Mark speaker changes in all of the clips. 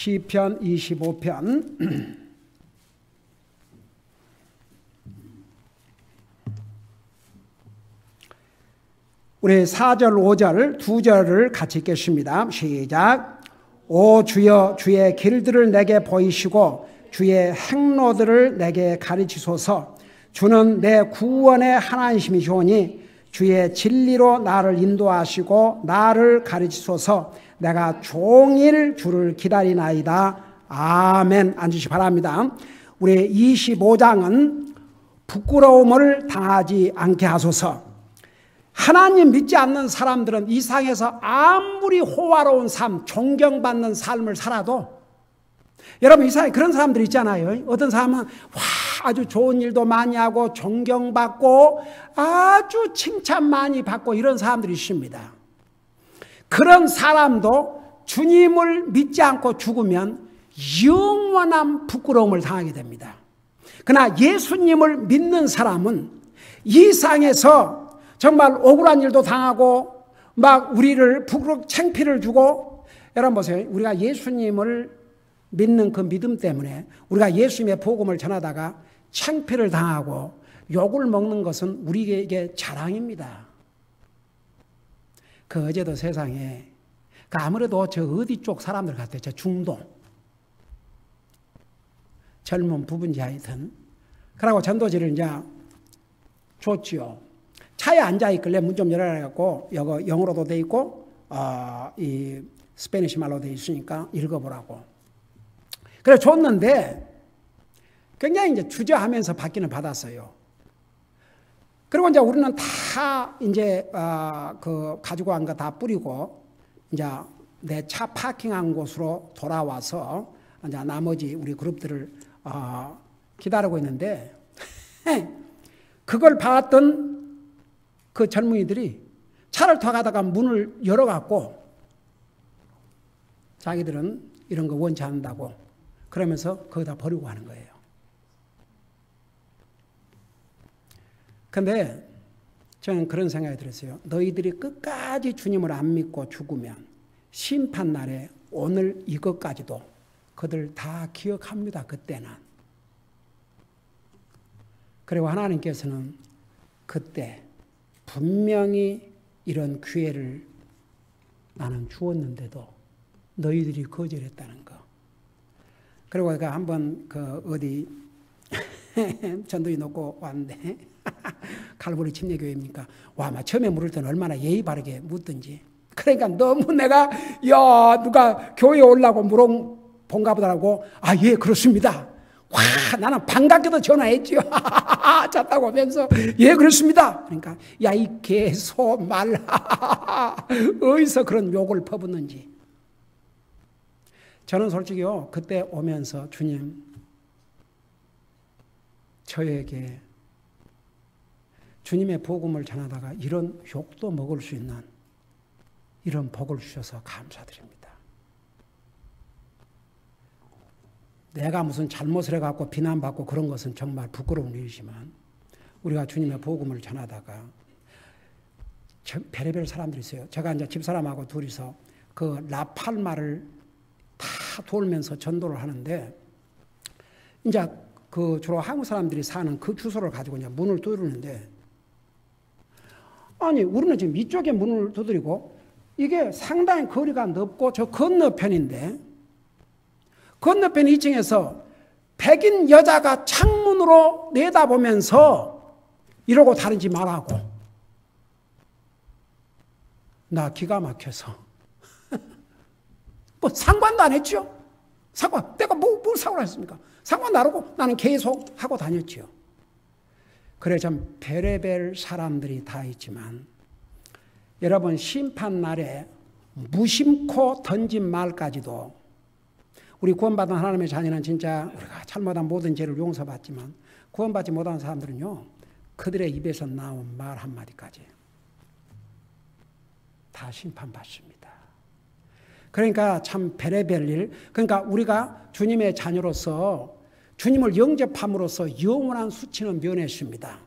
Speaker 1: 시편 25편 우리 4절 5절 두 절을 같이 읽겠습니다. 시작. 오 주여 주의 길들을 내게 보이시고 주의 행로들을 내게 가르치소서. 주는 내 구원의 하나님이시오니 주의 진리로 나를 인도하시고 나를 가르치소서. 내가 종일 주를 기다리나이다. 아멘. 앉으시기 바랍니다. 우리 25장은 부끄러움을 당하지 않게 하소서. 하나님 믿지 않는 사람들은 이 세상에서 아무리 호화로운 삶, 존경받는 삶을 살아도, 여러분 이 세상에 그런 사람들 있잖아요. 어떤 사람은 아주 좋은 일도 많이 하고 존경받고 아주 칭찬 많이 받고 이런 사람들이 있습니다. 그런 사람도 주님을 믿지 않고 죽으면 영원한 부끄러움을 당하게 됩니다. 그러나 예수님을 믿는 사람은 이 세상에서 정말 억울한 일도 당하고 막 우리를 부끄럽고 창피를 주고, 여러분 보세요. 우리가 예수님을 믿는 그 믿음 때문에 우리가 예수님의 복음을 전하다가 창피를 당하고 욕을 먹는 것은 우리에게 자랑입니다. 그 어제도 세상에 아무래도 저 어디 쪽 사람들 같아요. 저 중동 젊은 부분지 하여튼 그러고 전도지를 이제 줬지요. 차에 앉아있길래 문 좀 열어라 해갖고 이거 영어로도 돼 있고 이 스페니시 말로 돼 있으니까 읽어보라고. 그래 줬는데 굉장히 이제 주저하면서 받기는 받았어요. 그리고 이제 우리는 다 이제 그 가지고 간 거 다 뿌리고 이제 내 차 파킹한 곳으로 돌아와서 이제 나머지 우리 그룹들을 기다리고 있는데 그걸 봤던 그 젊은이들이 차를 타고 가다가 문을 열어갖고 자기들은 이런 거 원치 않는다고 그러면서 거기다 버리고 가는 거예요. 근데 저는 그런 생각이 들었어요. 너희들이 끝까지 주님을 안 믿고 죽으면 심판날에 오늘 이것까지도 그들 다 기억합니다. 그때는. 그리고 하나님께서는 그때 분명히 이런 기회를 나는 주었는데도 너희들이 거절했다는 거. 그리고 제가 한번 그 어디 전도지 놓고 왔는데 칼보리 침례교회입니까? 와, 막 처음에 물을 때는 얼마나 예의 바르게 묻든지. 그러니까 너무 내가 누가 교회에 오려고 물어본가 보다라고 예 그렇습니다. 와, 나는 반갑게도 전화했지요. 잤다고 하면서 예 그렇습니다. 그러니까 야 이 개소 말 어디서 그런 욕을 퍼붓는지. 저는 솔직히요 그때 오면서 주님 저에게 주님의 복음을 전하다가 이런 욕도 먹을 수 있는 이런 복을 주셔서 감사드립니다. 내가 무슨 잘못을 해갖고 비난받고 그런 것은 정말 부끄러운 일이지만 우리가 주님의 복음을 전하다가 별의별 사람들이 있어요. 제가 이제 집사람하고 둘이서 그 라팔마를 다 돌면서 전도를 하는데 이제 그 주로 한국 사람들이 사는 그 주소를 가지고 이제 문을 두드리는데 아니 우리는 지금 이쪽에 문을 두드리고 이게 상당히 거리가 넓고 저 건너편인데 건너편 2층에서 백인 여자가 창문으로 내다보면서 이러고 다니지 말라고. 나 기가 막혀서 뭐 상관도 안 했죠. 내가 뭘 상관을 했습니까? 상관 안 하고 나는 계속 하고 다녔죠. 그래 좀 별의별 사람들이 다 있지만 여러분 심판날에 무심코 던진 말까지도 우리 구원받은 하나님의 자녀는 진짜 우리가 잘못한 모든 죄를 용서받지만 구원받지 못한 사람들은요 그들의 입에서 나온 말 한마디까지 다 심판받습니다. 그러니까 참 별의별 일, 그러니까 우리가 주님의 자녀로서 주님을 영접함으로써 영원한 수치는 면했습니다.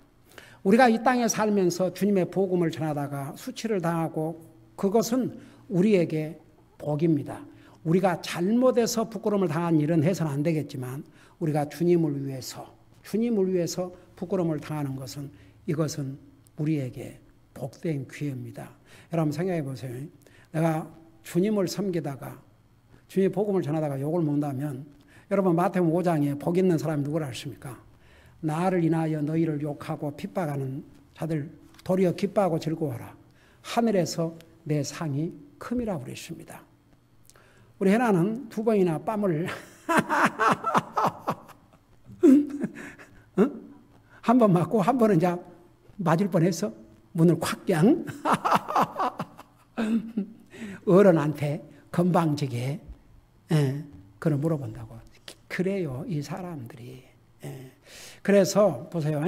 Speaker 1: 우리가 이 땅에 살면서 주님의 복음을 전하다가 수치를 당하고 그것은 우리에게 복입니다. 우리가 잘못해서 부끄러움을 당한 일은 해서는 안 되겠지만 우리가 주님을 위해서 부끄러움을 당하는 것은 이것은 우리에게 복된 기회입니다. 여러분 생각해 보세요. 내가 주님을 섬기다가 주님의 복음을 전하다가 욕을 먹는다면 여러분 마태복음 5장에 복 있는 사람이 누구라 하십니까? 나를 인하여 너희를 욕하고 핍박하는 자들 도리어 기뻐하고 즐거워하라. 하늘에서 내 상이 큼이라 그랬습니다. 우리 해나는 2번이나 뺨을 한 번 맞고 한 번은 이제 맞을 뻔해서 문을 콱 그냥 어른한테 건방지게 그걸 물어본다고. 그래요 이 사람들이. 그래서 보세요.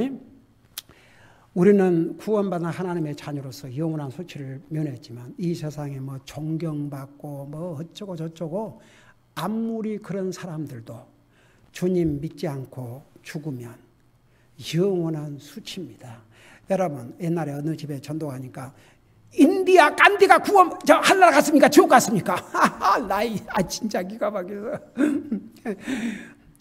Speaker 1: 우리는 구원받은 하나님의 자녀로서 영원한 수치를 면했지만 이 세상에 뭐 존경받고 뭐 어쩌고 저쩌고 아무리 그런 사람들도 주님 믿지 않고 죽으면 영원한 수치입니다. 여러분 옛날에 어느 집에 전도 가니까 인디아 간디가 구원 하늘나라 갔습니까? 지옥 갔습니까? 나이 진짜 기가 막혀서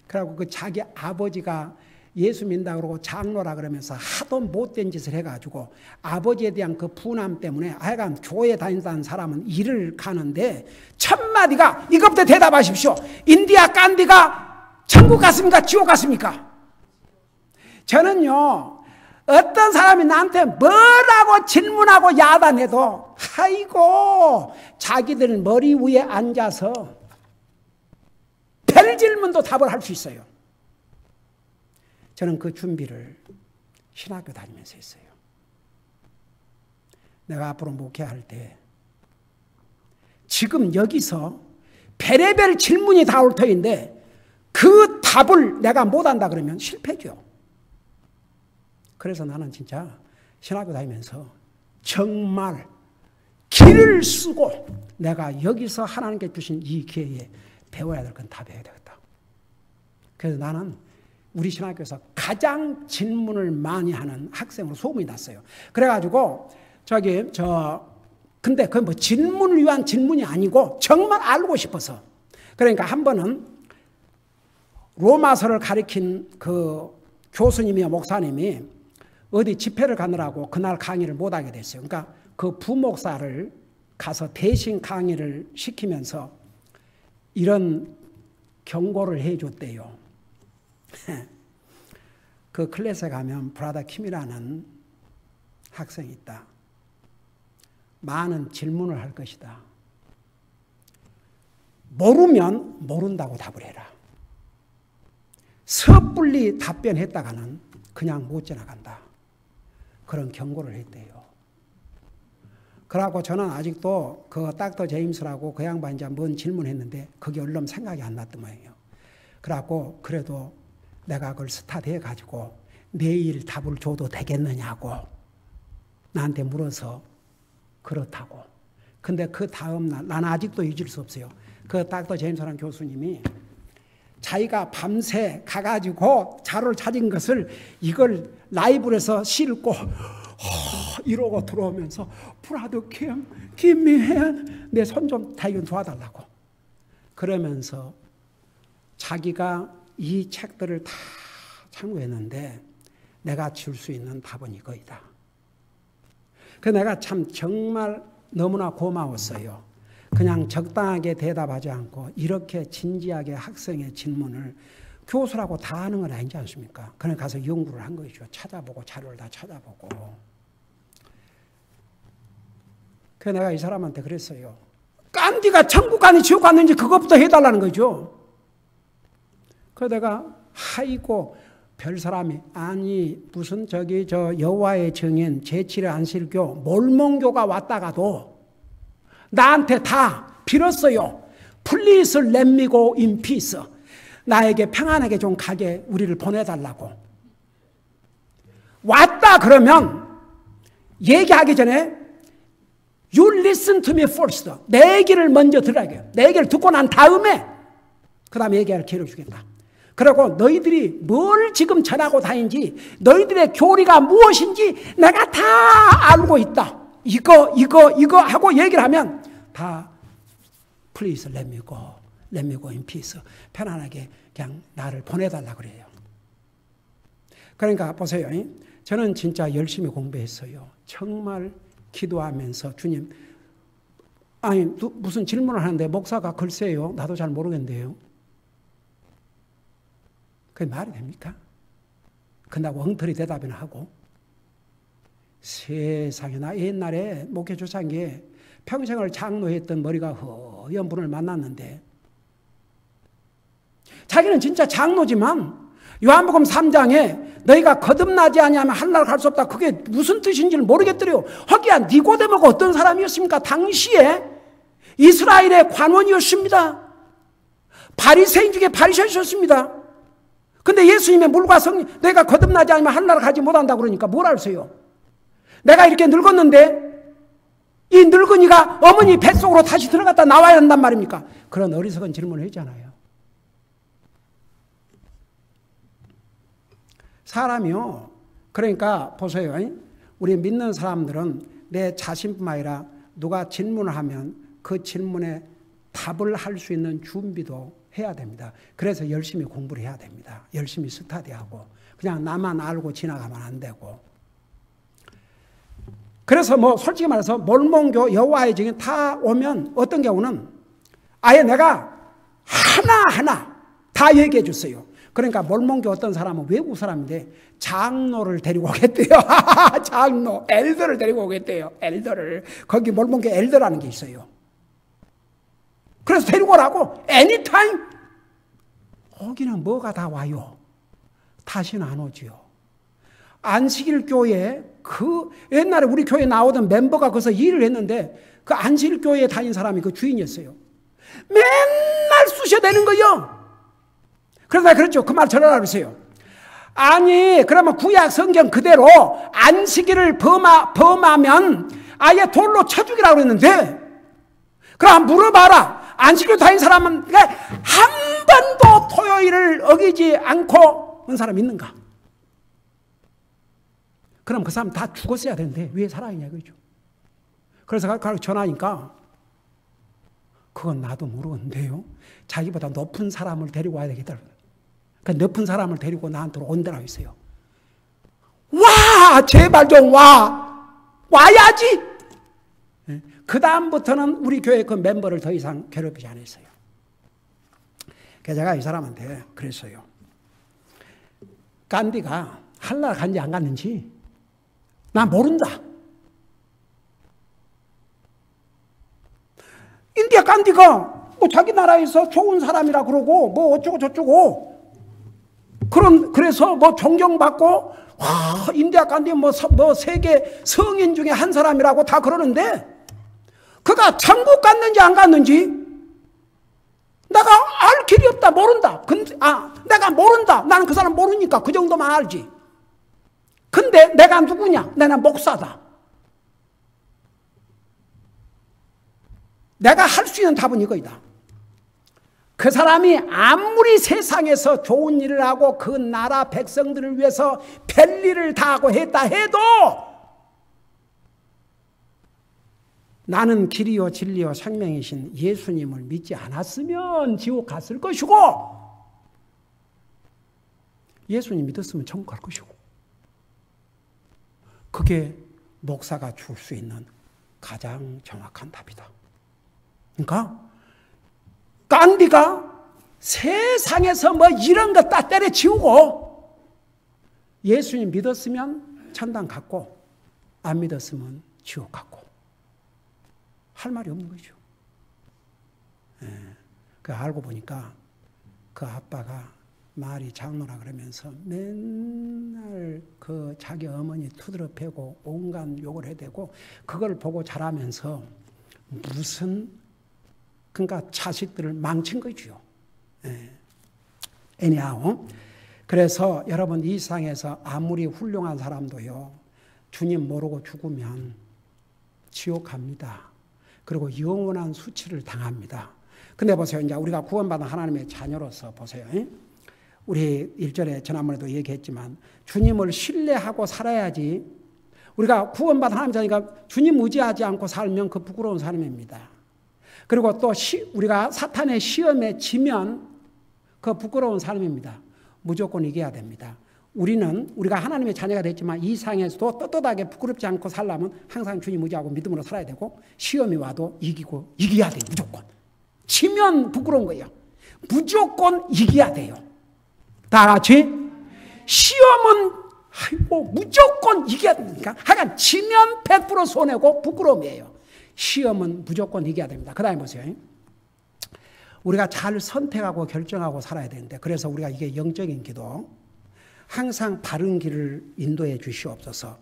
Speaker 1: 그러고 그 자기 아버지가 예수 믿는다 그러고 장로라 그러면서 하도 못된 짓을 해가지고 아버지에 대한 그 분함 때문에 하여간 교회 다닌다는 사람은 일을 가는데 첫 마디가 이것부터 대답하십시오. 인디아 간디가 천국 갔습니까? 지옥 갔습니까? 저는요 어떤 사람이 나한테 뭐라고 질문하고 야단해도 아이고 자기들 머리 위에 앉아서 별 질문도 답을 할 수 있어요. 저는 그 준비를 신학교 다니면서 했어요. 내가 앞으로 목회할 때 지금 여기서 별의별 질문이 다 올 터인데 그 답을 내가 못한다 그러면 실패죠. 그래서 나는 진짜 신학교 다니면서 정말 길을 쓰고 내가 여기서 하나님께 주신 이 기회에 배워야 될 건 다 배워야 되겠다. 그래서 나는 우리 신학교에서 가장 질문을 많이 하는 학생으로 소문이 났어요. 그래가지고 근데 그 뭐 질문을 위한 질문이 아니고 정말 알고 싶어서. 그러니까 한 번은 로마서를 가르친 그 교수님이요 목사님이 어디 집회를 가느라고 그날 강의를 못하게 됐어요. 그러니까 그 부목사를 가서 대신 강의를 시키면서 이런 경고를 해줬대요. 그 클래스에 가면 브라더 킴이라는 학생이 있다. 많은 질문을 할 것이다. 모르면 모른다고 답을 해라. 섣불리 답변했다가는 그냥 못 지나간다. 그런 경고를 했대요. 그러고 저는 아직도 그 닥터 제임스라고 그 양반 이제 뭔 질문했는데 그게 얼른 생각이 안 났던 모양이에요. 그래갖고 그래도 내가 그걸 스타트해 가지고 내일 답을 줘도 되겠느냐고 나한테 물어서 그렇다고. 근데 그 다음날 나는 아직도 잊을 수 없어요. 그 닥터 제임스라는 교수님이 자기가 밤새 가가지고 자료를 찾은 것을 이걸 라이브에서 싣고 이러고 들어오면서 브라더 킴, 김미현 내 손 좀 도와달라고 그러면서 자기가 이 책들을 다 참고했는데 내가 줄 수 있는 답은 이거이다. 그래서 내가 참 정말 너무나 고마웠어요. 그냥 적당하게 대답하지 않고 이렇게 진지하게 학생의 질문을 교수라고 다 하는 건 아니지 않습니까? 그냥 가서 연구를 한 거죠. 찾아보고 자료를 다 찾아보고. 그래서 내가 이 사람한테 그랬어요. 깐디가 천국 갔는지 지옥 갔는지 그것부터 해달라는 거죠. 그래서 내가 아이고 별 사람이 아니 무슨 저 여호와의 증인 제7회 안식일교 몰몬교가 왔다가도 나한테 다 빌었어요. Please let me go in peace. 나에게 평안하게 좀 가게 우리를 보내달라고. 왔다 그러면 얘기하기 전에 You listen to me first. 내 얘기를 먼저 들으라고요. 내 얘기를 듣고 난 다음에 그 다음에 얘기할 기회를 주겠다. 그리고 너희들이 뭘 지금 전하고 다니는지 너희들의 교리가 무엇인지 내가 다 알고 있다. 이거 하고 얘기를 하면 다 Please let me go. Let me go in peace. 편안하게 그냥 나를 보내달라 그래요. 그러니까 보세요. 저는 진짜 열심히 공부했어요. 정말 기도하면서 주님, 아니 무슨 질문을 하는데 목사가 글쎄요. 나도 잘 모르겠는데요. 그게 말이 됩니까? 그런다고 엉터리 대답이나 하고. 세상에, 나 옛날에 목회 조창기에 평생을 장로했던 머리가 허연 분을 만났는데 자기는 진짜 장로지만 요한복음 3장에 너희가 거듭나지 아니하면 하늘나라 갈 수 없다. 그게 무슨 뜻인지를 모르겠더래요. 하기야 니고데모가 어떤 사람이었습니까? 당시에 이스라엘의 관원이었습니다. 바리새인 중에 바리새이셨습니다. 근데 예수님의 물과 성령, 너희가 거듭나지 않으면 하늘나라 가지 못한다 그러니까 뭘 알세요? 내가 이렇게 늙었는데 이 늙은이가 어머니 뱃속으로 다시 들어갔다 나와야 한단 말입니까? 그런 어리석은 질문을 했잖아요. 사람이요. 그러니까 보세요. 우리 믿는 사람들은 내 자신뿐만 아니라 누가 질문을 하면 그 질문에 답을 할 수 있는 준비도 해야 됩니다. 그래서 열심히 공부를 해야 됩니다. 열심히 스터디하고 그냥 나만 알고 지나가면 안 되고. 그래서 뭐 솔직히 말해서 몰몬교 여호와의 증인 다 오면 어떤 경우는 아예 내가 하나하나 다 얘기해 줬어요. 그러니까 몰몬교 어떤 사람은 외국 사람인데 장로를 데리고 오겠대요. 장로, 엘더를 데리고 오겠대요. 엘더를. 거기 몰몬교 엘더라는 게 있어요. 그래서 데리고 오라고 anytime. 거기는 뭐가 다 와요. 다시는 안 오지요. 안식일 교회 그 옛날에 우리 교회 나오던 멤버가 거기서 일을 했는데 그 안식일 교회에 다닌 사람이 그 주인이었어요. 맨날 쑤셔대는 거요. 그래서 그랬죠. 그 말 전하라 그러세요. 아니 그러면 구약 성경 그대로 안식일을 범하면 아예 돌로 쳐 죽이라고 그랬는데 그럼 물어봐라. 안식일 다닌 사람은 한 번도 토요일을 어기지 않고 온 사람 있는가? 그럼 그 사람 다 죽었어야 되는데 왜 살아있냐 그죠? 그래서 전하니까 그건 나도 모르겠는데요. 자기보다 높은 사람을 데리고 와야 되겠다. 그 높은 사람을 데리고 나한테 온다라고 했어요. 와! 제발 좀 와! 와야지! 그 다음부터는 우리 교회 그 멤버를 더 이상 괴롭히지 않았어요. 그래서 제가 이 사람한테 그랬어요. 간디가 한나라 간지 안 갔는지 난 모른다. 인디아 간디가 뭐 자기 나라에서 좋은 사람이라 그러고 뭐 어쩌고 저쩌고 그래서 뭐 존경받고 와 인디아 간디 뭐 세계 성인 중에 한 사람이라고 다 그러는데 그가 천국 갔는지 안 갔는지 내가 알 길이 없다. 모른다. 내가 모른다. 나는 그 사람 모르니까 그 정도만 알지. 근데 내가 누구냐? 나는 목사다. 내가 할 수 있는 답은 이거이다. 그 사람이 아무리 세상에서 좋은 일을 하고 그 나라 백성들을 위해서 별일을 다 하고 했다 해도 나는 길이요 진리요 생명이신 예수님을 믿지 않았으면 지옥 갔을 것이고 예수님 믿었으면 천국 갈 것이고 그게 목사가 줄 수 있는 가장 정확한 답이다. 그러니까 간디가 세상에서 뭐 이런 거 다 때려치우고 예수님 믿었으면 천당 갔고 안 믿었으면 지옥 갔고 할 말이 없는 거죠. 그 알고 보니까 그 아빠가 말이 장로라 그러면서 맨날 그 자기 어머니 투드러 패고 온갖 욕을 해대고 그걸 보고 자라면서 무슨 그러니까 자식들을 망친 거죠. anyhow 그래서 여러분 이 세상에서 아무리 훌륭한 사람도요 주님 모르고 죽으면 지옥 갑니다. 그리고 영원한 수치를 당합니다. 근데 보세요. 이제 우리가 구원받은 하나님의 자녀로서 보세요. 우리 1절에 지난번에도 얘기했지만 주님을 신뢰하고 살아야지 우리가 구원받은 하나님의 자녀니까 주님 의지하지 않고 살면 그 부끄러운 삶입니다. 그리고 또 우리가 사탄의 시험에 지면 그 부끄러운 삶입니다. 무조건 이겨야 됩니다. 우리가 하나님의 자녀가 됐지만 이 세상에서도 떳떳하게 부끄럽지 않고 살려면 항상 주님 의지하고 믿음으로 살아야 되고, 시험이 와도 이겨야 돼요. 무조건. 지면 부끄러운 거예요. 무조건 이겨야 돼요. 다 같이 시험은 무조건 이겨야 됩니까? 하여간 지면 100% 손해고 부끄러움이에요. 시험은 무조건 이겨야 됩니다. 그 다음에 보세요. 우리가 잘 선택하고 결정하고 살아야 되는데, 그래서 우리가 이게 영적인 기도, 항상 바른 길을 인도해 주시옵소서.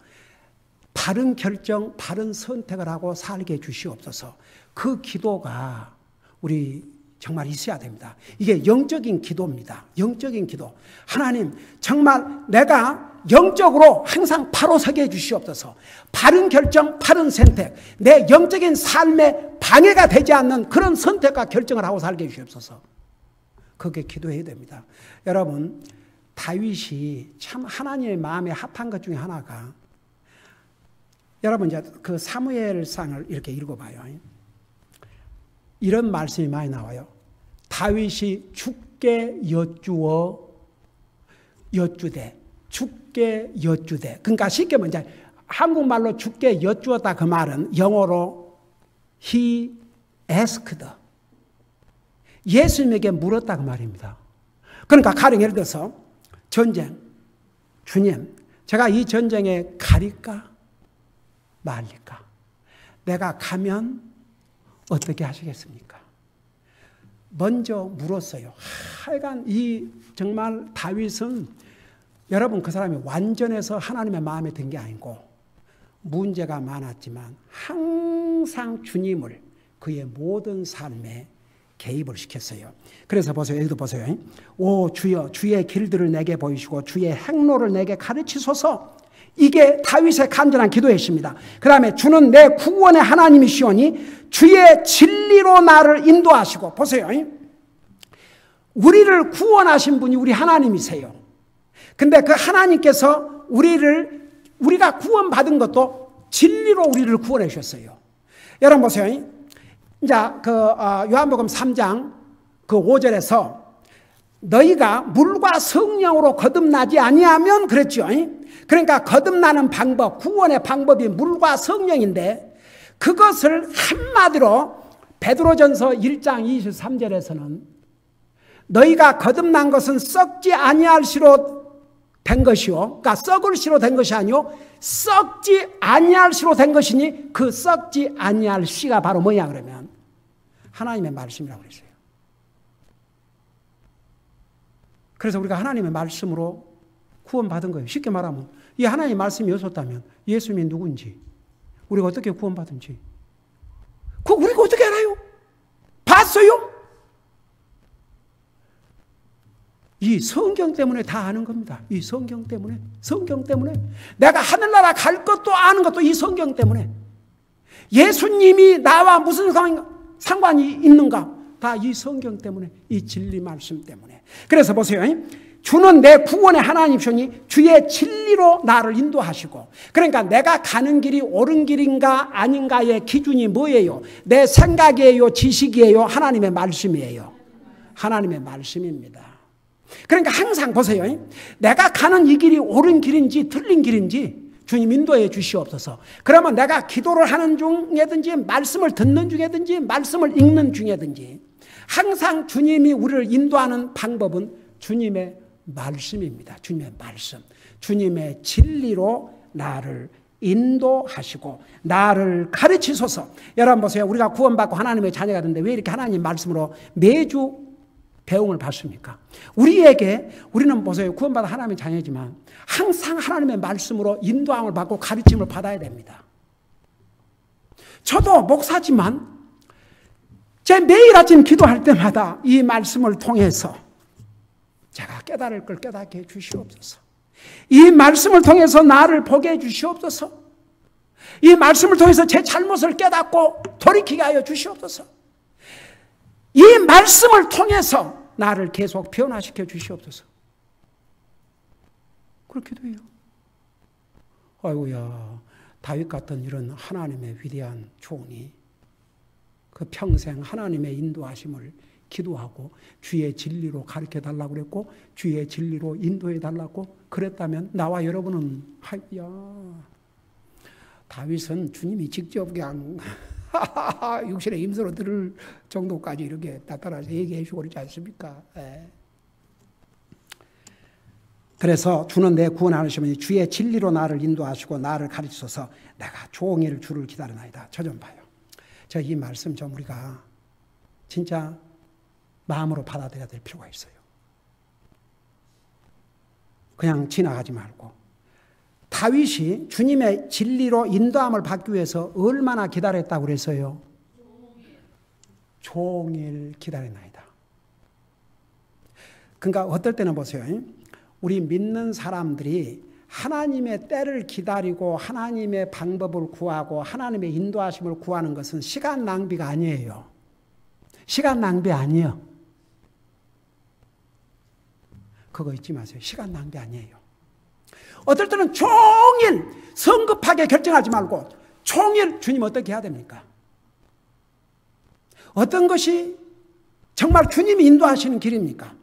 Speaker 1: 바른 결정, 바른 선택을 하고 살게 해 주시옵소서. 그 기도가 우리 정말 있어야 됩니다. 이게 영적인 기도입니다. 영적인 기도. 하나님, 정말 내가 영적으로 항상 바로 서게 해 주시옵소서. 바른 결정, 바른 선택, 내 영적인 삶에 방해가 되지 않는 그런 선택과 결정을 하고 살게 해 주시옵소서. 그게 기도해야 됩니다. 여러분, 다윗이 참 하나님의 마음에 합한 것 중에 하나가, 여러분 이제 그 사무엘상을 이렇게 읽어봐요. 이런 말씀이 많이 나와요. 다윗이 주께 여쭈되 주께 여쭈되. 그러니까 쉽게 말하면 이제 한국말로 주께 여쭈었다, 그 말은 영어로 he asked, 예수님에게 물었다 그 말입니다. 그러니까 가령 예를 들어서 전쟁, 주님, 제가 이 전쟁에 가릴까 말릴까? 내가 가면 어떻게 하시겠습니까? 먼저 물었어요. 하여간 이 정말 다윗은, 여러분, 그 사람이 완전해서 하나님의 마음에 든 게 아니고 문제가 많았지만 항상 주님을 그의 모든 삶에 개입을 시켰어요. 그래서 보세요. 여기도 보세요. 오 주여, 주의 길들을 내게 보이시고 주의 행로를 내게 가르치소서. 이게 다윗의 간절한 기도였습니다. 그 다음에 주는 내 구원의 하나님이시오니 주의 진리로 나를 인도하시고. 보세요. 우리를 구원하신 분이 우리 하나님이세요. 근데 그 하나님께서 우리가 구원받은 것도 진리로 우리를 구원해 주셨어요. 여러분 보세요. 이제 요한복음 3장 그 5절에서 너희가 물과 성령으로 거듭나지 아니하면 그랬죠. 그러니까 거듭나는 방법, 구원의 방법이 물과 성령인데, 그것을 한마디로 베드로전서 1장 23절에서는 너희가 거듭난 것은 썩지 아니할 시로 된 것이요, 그러니까 썩을 시로 된 것이 아니요 썩지 아니할 시로 된 것이니, 그 썩지 아니할 시가 바로 뭐냐 그러면 하나님의 말씀이라고 그랬어요. 그래서 우리가 하나님의 말씀으로 구원받은 거예요. 쉽게 말하면 이 하나님의 말씀이 없었다면 예수님이 누군지, 우리가 어떻게 구원받은지 그거 우리가 어떻게 알아요? 봤어요? 이 성경 때문에 다 아는 겁니다. 이 성경 때문에 내가 하늘나라 갈 것도 아는 것도 이 성경 때문에, 예수님이 나와 무슨 상관이 있는가 다 이 성경 때문에, 이 진리 말씀 때문에. 그래서 보세요. 주는 내 구원의 하나님이시니 주의 진리로 나를 인도하시고. 그러니까 내가 가는 길이 옳은 길인가 아닌가의 기준이 뭐예요? 내 생각이에요? 지식이에요? 하나님의 말씀이에요? 하나님의 말씀입니다. 그러니까 항상 보세요. 내가 가는 이 길이 옳은 길인지 틀린 길인지 주님 인도해 주시옵소서. 그러면 내가 기도를 하는 중이든지 말씀을 듣는 중이든지 말씀을 읽는 중이든지 항상 주님이 우리를 인도하는 방법은 주님의 말씀입니다. 주님의 말씀, 주님의 진리로 나를 인도하시고 나를 가르치소서. 여러분 보세요. 우리가 구원받고 하나님의 자녀가 됐는데 왜 이렇게 하나님 말씀으로 매주 배움을 받습니까? 우리는 보세요. 구원받아 하나님의 자녀지만 항상 하나님의 말씀으로 인도함을 받고 가르침을 받아야 됩니다. 저도 목사지만 제 매일 아침 기도할 때마다 이 말씀을 통해서 제가 깨달을 걸 깨닫게 해 주시옵소서. 이 말씀을 통해서 나를 보게 해 주시옵소서. 이 말씀을 통해서 제 잘못을 깨닫고 돌이키게 하여 주시옵소서. 이 말씀을 통해서 나를 계속 변화시켜 주시옵소서. 그렇기도 해요. 아이고야, 다윗 같은 이런 하나님의 위대한 종이 그 평생 하나님의 인도하심을 기도하고 주의 진리로 가르쳐 달라고 그랬고 주의 진리로 인도해 달라고 그랬다면 나와 여러분은 다윗은 주님이 직접 그냥 육신의 임수로 들을 정도까지 이렇게 나타나서 얘기해 주고 그러지 않습니까? 그래서 주는 내 구원하시면 주의 진리로 나를 인도하시고 나를 가르치소서 내가 종일 주를 기다리나이다. 저 좀 봐요. 저 이 말씀 좀 우리가 진짜 마음으로 받아들여야 될 필요가 있어요. 그냥 지나가지 말고. 다윗이 주님의 진리로 인도함을 받기 위해서 얼마나 기다렸다고 그랬어요? 종일 기다리나이다. 그러니까 어떨 때는 보세요. 우리 믿는 사람들이 하나님의 때를 기다리고 하나님의 방법을 구하고 하나님의 인도하심을 구하는 것은 시간 낭비가 아니에요. 시간 낭비 아니에요. 그거 잊지 마세요. 시간 낭비 아니에요. 어떨 때는 종일 성급하게 결정하지 말고 종일 주님 어떻게 해야 됩니까? 어떤 것이 정말 주님이 인도하시는 길입니까?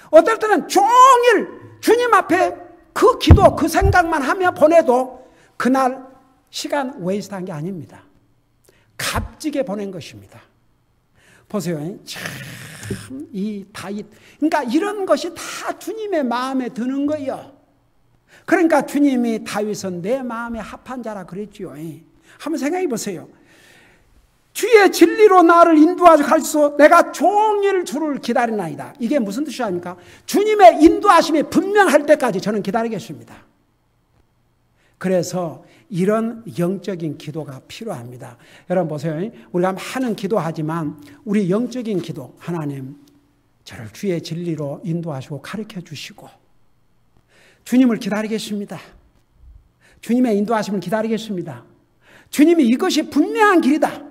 Speaker 1: 어떨 때는 종일 주님 앞에 그 기도, 그 생각만 하며 보내도 그날 시간 웨이스트한 게 아닙니다. 값지게 보낸 것입니다. 보세요. 참 이 다윗, 그러니까 이런 것이 다 주님의 마음에 드는 거예요. 그러니까 주님이 다윗은 내 마음에 합한 자라 그랬지요. 한번 생각해 보세요. 주의 진리로 나를 인도하여 갈수 내가 종일 주를 기다리나이다. 이게 무슨 뜻이 아닙니까? 주님의 인도하심이 분명할 때까지 저는 기다리겠습니다. 그래서 이런 영적인 기도가 필요합니다. 여러분 보세요. 우리가 많은 기도하지만 우리 영적인 기도, 하나님 저를 주의 진리로 인도하시고 가르쳐 주시고 주님을 기다리겠습니다. 주님의 인도하심을 기다리겠습니다. 주님이 이것이 분명한 길이다.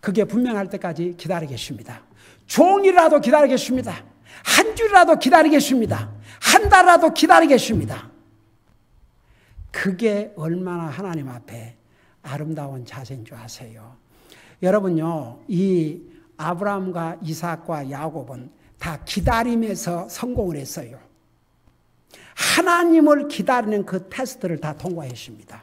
Speaker 1: 그게 분명할 때까지 기다리겠습니다. 종일이라도 기다리겠습니다. 한 주라도 기다리겠습니다. 한 달이라도 기다리겠습니다. 그게 얼마나 하나님 앞에 아름다운 자세인 줄 아세요? 여러분요, 이 아브라함과 이삭과 야곱은 다 기다림에서 성공을 했어요. 하나님을 기다리는 그 테스트를 다 통과했습니다.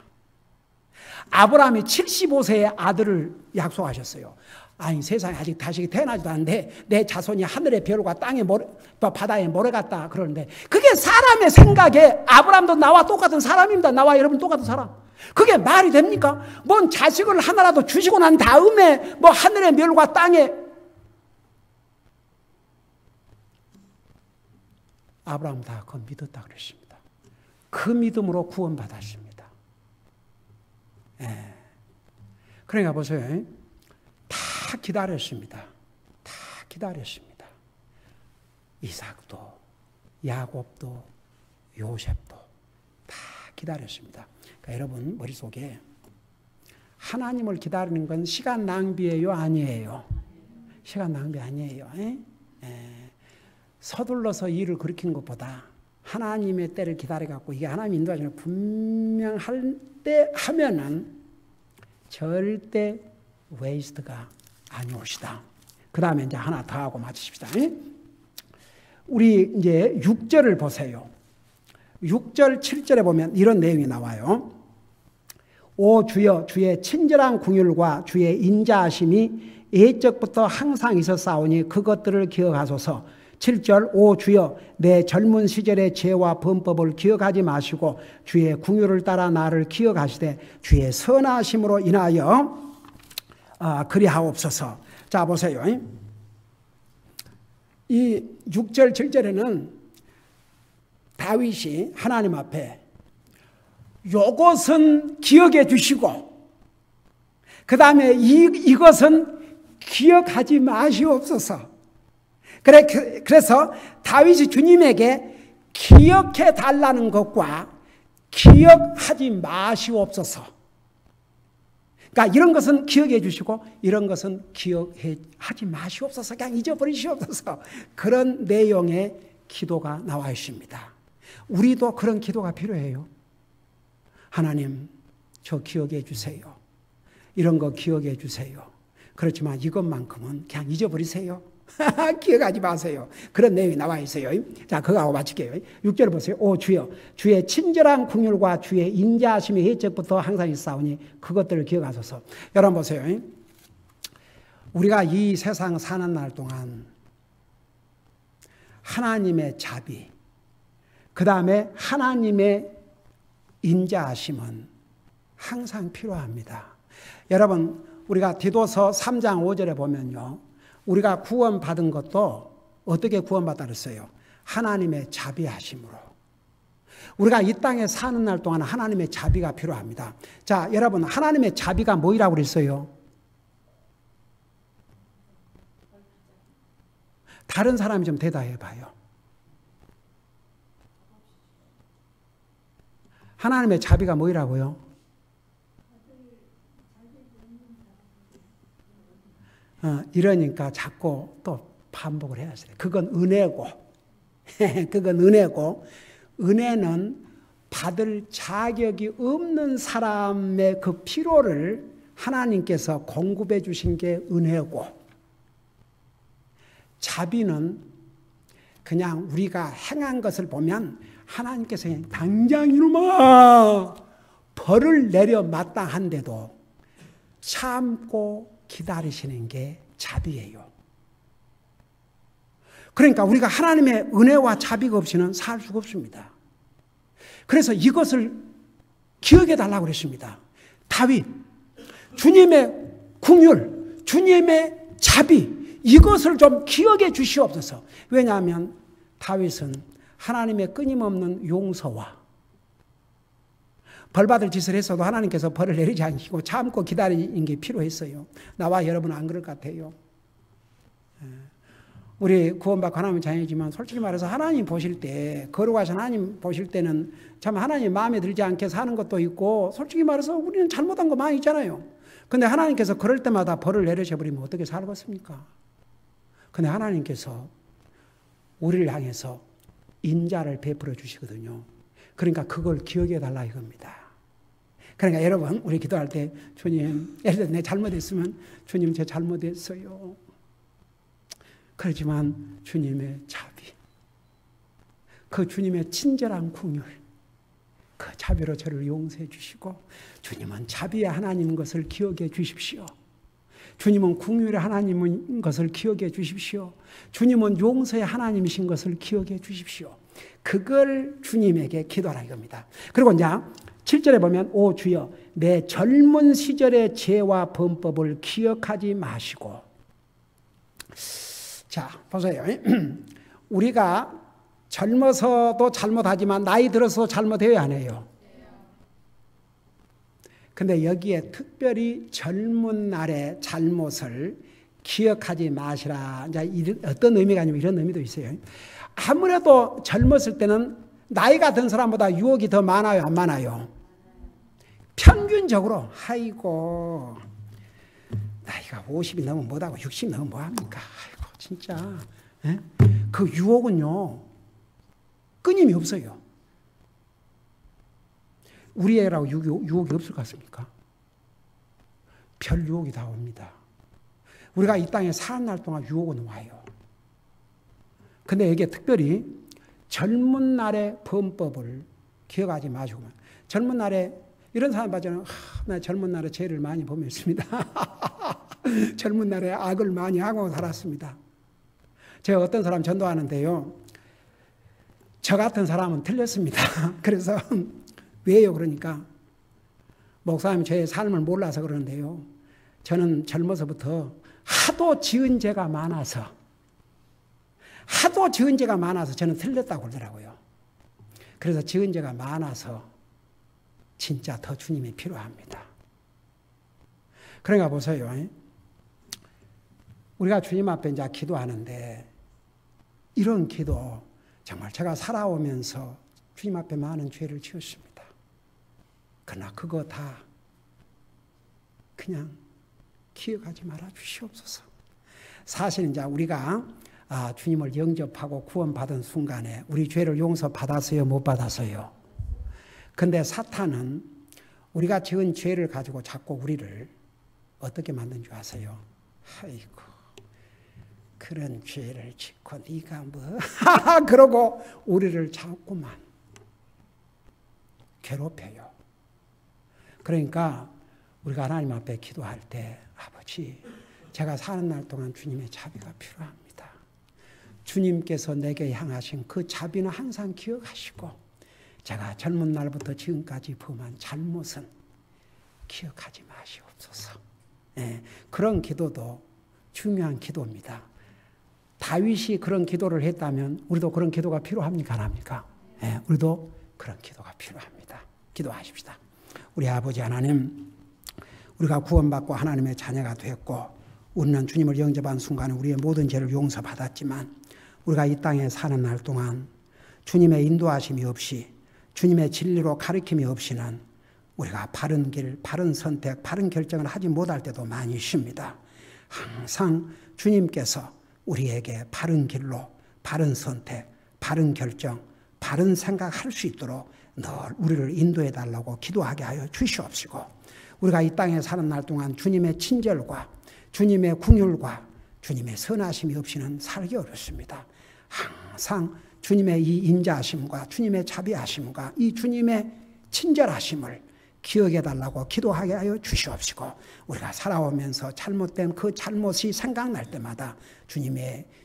Speaker 1: 아브라함이 75세의 아들을 약속하셨어요. 아니 세상에 아직 자식이 태어나지도 않는데 내 자손이 하늘의 별과 땅의 바다의 모래 같다 그러는데 그게 사람의 생각에 아브라함도 나와 똑같은 사람입니다. 나와 여러분 똑같은 사람. 그게 말이 됩니까? 뭔 자식을 하나라도 주시고 난 다음에 뭐 하늘의 별과 땅에 아브라함 다 그거 믿었다 그랬습니다. 그 믿음으로 구원받았습니다. 그러니까 보세요. 다 기다렸습니다. 다 기다렸습니다. 이삭도 야곱도 요셉도 다 기다렸습니다. 그러니까 여러분 머릿속에 하나님을 기다리는 건 시간 낭비예요? 아니에요? 시간 낭비 아니에요. 서둘러서 일을 그리키는 것보다 하나님의 때를 기다려갖고 이게 하나님 인도하시면 분명할 때 하면은 절대 웨이스트가 아니오시다. 그 다음에 이제 하나 더 하고 마치십시다. 우리 이제 6절을 보세요. 6절, 7절에 보면 이런 내용이 나와요. 오 주여 주의 친절한 궁율과 주의 인자하심이 옛적부터 항상 있었사오니 그것들을 기억하소서. 7절 오 주여 내 젊은 시절의 죄와 범법을 기억하지 마시고 주의 궁율을 따라 나를 기억하시되 주의 선하심으로 인하여 그리하옵소서. 자 보세요. 이 6절 7절에는 다윗이 하나님 앞에 요것은 기억해 주시고 그 다음에 이것은 기억하지 마시옵소서. 그래서 다윗이 주님에게 기억해 달라는 것과 기억하지 마시옵소서. 그러니까 이런 것은 기억해 주시고 이런 것은 기억하지 마시옵소서. 그냥 잊어버리시옵소서. 그런 내용의 기도가 나와 있습니다. 우리도 그런 기도가 필요해요. 하나님, 저 기억해 주세요. 이런 거 기억해 주세요. 그렇지만 이것만큼은 그냥 잊어버리세요. 기억하지 마세요. 그런 내용이 나와 있어요. 자, 그거하고 마칠게요. 6절 보세요. 오 주여, 주의 친절한 긍휼과 주의 인자하심의 혜택부터 항상 있사오니 그것들을 기억하소서. 여러분 보세요. 우리가 이 세상 사는 날 동안 하나님의 자비, 그 다음에 하나님의 인자하심은 항상 필요합니다. 여러분, 우리가 디도서 3장 5절에 보면요, 우리가 구원받은 것도 어떻게 구원받았다 그랬어요? 하나님의 자비하심으로. 우리가 이 땅에 사는 날 동안 하나님의 자비가 필요합니다. 자, 여러분, 하나님의 자비가 뭐라고 그랬어요? 다른 사람이 좀 대답해 봐요. 하나님의 자비가 뭐라고요? 이러니까 자꾸 또 반복을 해야 돼요. 그건 은혜고, 그건 은혜고, 은혜는 받을 자격이 없는 사람의 그 필요를 하나님께서 공급해 주신 게 은혜고, 자비는 그냥 우리가 행한 것을 보면 하나님께서 당장 이놈아 벌을 내려 마땅한데도 참고 기다리시는 게 자비예요. 그러니까 우리가 하나님의 은혜와 자비가 없이는 살 수가 없습니다. 그래서 이것을 기억해 달라고 그랬습니다. 다윗, 주님의 긍휼, 주님의 자비, 이것을 좀 기억해 주시옵소서. 왜냐하면 다윗은 하나님의 끊임없는 용서와 벌받을 짓을 했어도 하나님께서 벌을 내리지 않으시고 참고 기다리는 게 필요했어요. 나와 여러분은 안 그럴 것 같아요. 우리 구원받고 하나님 자녀이지만 솔직히 말해서 하나님 보실 때, 거룩하신 하나님 보실 때는 참 하나님 마음에 들지 않게 사는 것도 있고, 솔직히 말해서 우리는 잘못한 거 많이 있잖아요. 근데 하나님께서 그럴 때마다 벌을 내려셔버리면 어떻게 살겠습니까? 근데 하나님께서 우리를 향해서 인자를 베풀어 주시거든요. 그러니까 그걸 기억해 달라 이겁니다. 그러니까 여러분, 우리 기도할 때 주님, 예를 들어 내 잘못했으면 주님 제 잘못했어요. 그렇지만 주님의 자비, 그 주님의 친절한 긍휼, 그 자비로 저를 용서해 주시고, 주님은 자비의 하나님인 것을 기억해 주십시오. 주님은 긍휼의 하나님인 것을 기억해 주십시오. 주님은 용서의 하나님이신 것을 기억해 주십시오. 그걸 주님에게 기도하라 이겁니다. 그리고 이제 7절에 보면 오 주여 내 젊은 시절의 죄와 범법을 기억하지 마시고. 자 보세요. 우리가 젊어서도 잘못하지만 나이 들어서 잘못해야 안 해요. 근데 여기에 특별히 젊은 날의 잘못을 기억하지 마시라. 이제 어떤 의미가 아니면 이런 의미도 있어요. 아무래도 젊었을 때는 나이가 든 사람보다 유혹이 더 많아요, 안 많아요? 평균적으로. 아이고 나이가 50이 넘으면 뭐하고 60이 넘으면 뭐합니까? 아이고 진짜. 에? 그 유혹은요 끊임이 없어요. 우리 애라고 유혹이 없을 것 같습니까? 별 유혹이 다 옵니다. 우리가 이 땅에 사는 날 동안 유혹은 와요. 근데 여기에 특별히 젊은 날의 범법을 기억하지 마시고, 젊은 날에 이런 사람 봐서는 나 젊은 날에 죄를 많이 범했습니다. 젊은 날에 악을 많이 하고 살았습니다. 제가 어떤 사람 전도하는데요, 저 같은 사람은 틀렸습니다. 그래서 왜요? 그러니까 목사님 저의 삶을 몰라서 그러는데요, 저는 젊어서부터 하도 지은 죄가 많아서 저는 틀렸다고 그러더라고요. 그래서 지은 죄가 많아서 진짜 더 주님이 필요합니다. 그러니까 보세요. 우리가 주님 앞에 이제 기도하는데 이런 기도 정말 제가 살아오면서 주님 앞에 많은 죄를 지었습니다. 그러나 그거 다 그냥 기억하지 말아 주시옵소서. 사실 이제 우리가 주님을 영접하고 구원받은 순간에 우리 죄를 용서받았어요? 못 받았어요? 근데 사탄은 우리가 지은 죄를 가지고 자꾸 우리를 어떻게 만든 줄 아세요? 아이고 그런 죄를 짓고 네가 뭐 그러고 우리를 자꾸만 괴롭혀요. 그러니까 우리가 하나님 앞에 기도할 때 아버지 제가 사는 날 동안 주님의 자비가 필요합니다. 주님께서 내게 향하신 그 자비는 항상 기억하시고 제가 젊은 날부터 지금까지 범한 잘못은 기억하지 마시옵소서. 네, 그런 기도도 중요한 기도입니다. 다윗이 그런 기도를 했다면 우리도 그런 기도가 필요합니까? 안 합니까? 네, 우리도 그런 기도가 필요합니다. 기도하십시다. 우리 아버지 하나님, 우리가 구원받고 하나님의 자녀가 됐고 우리는 주님을 영접한 순간에 우리의 모든 죄를 용서받았지만 우리가 이 땅에 사는 날 동안 주님의 인도하심이 없이 주님의 진리로 가르침이 없이는 우리가 바른 길, 바른 선택, 바른 결정을 하지 못할 때도 많이 있습니다. 항상 주님께서 우리에게 바른 길로, 바른 선택, 바른 결정, 바른 생각할 수 있도록 늘 우리를 인도해 달라고 기도하게 하여 주시옵시고 우리가 이 땅에 사는 날 동안 주님의 친절과 주님의 긍휼과 주님의 선하심이 없이는 살기 어렵습니다. 항상 주님의 이 인자하심과 주님의 자비하심과 이 주님의 친절하심을 기억해 달라고 기도하게 하여 주시옵시고 우리가 살아오면서 잘못된 그 잘못이 생각날 때마다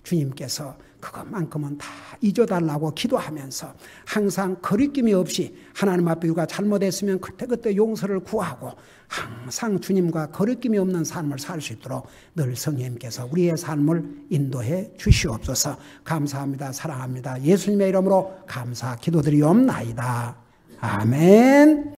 Speaker 1: 주님께서 그것만큼은 다 잊어달라고 기도하면서 항상 거리낌이 없이 하나님 앞에 우리가 잘못했으면 그때그때 용서를 구하고 항상 주님과 거리낌이 없는 삶을 살 수 있도록 늘 성령님께서 우리의 삶을 인도해 주시옵소서. 감사합니다. 사랑합니다. 예수님의 이름으로 감사 기도드리옵나이다. 아멘.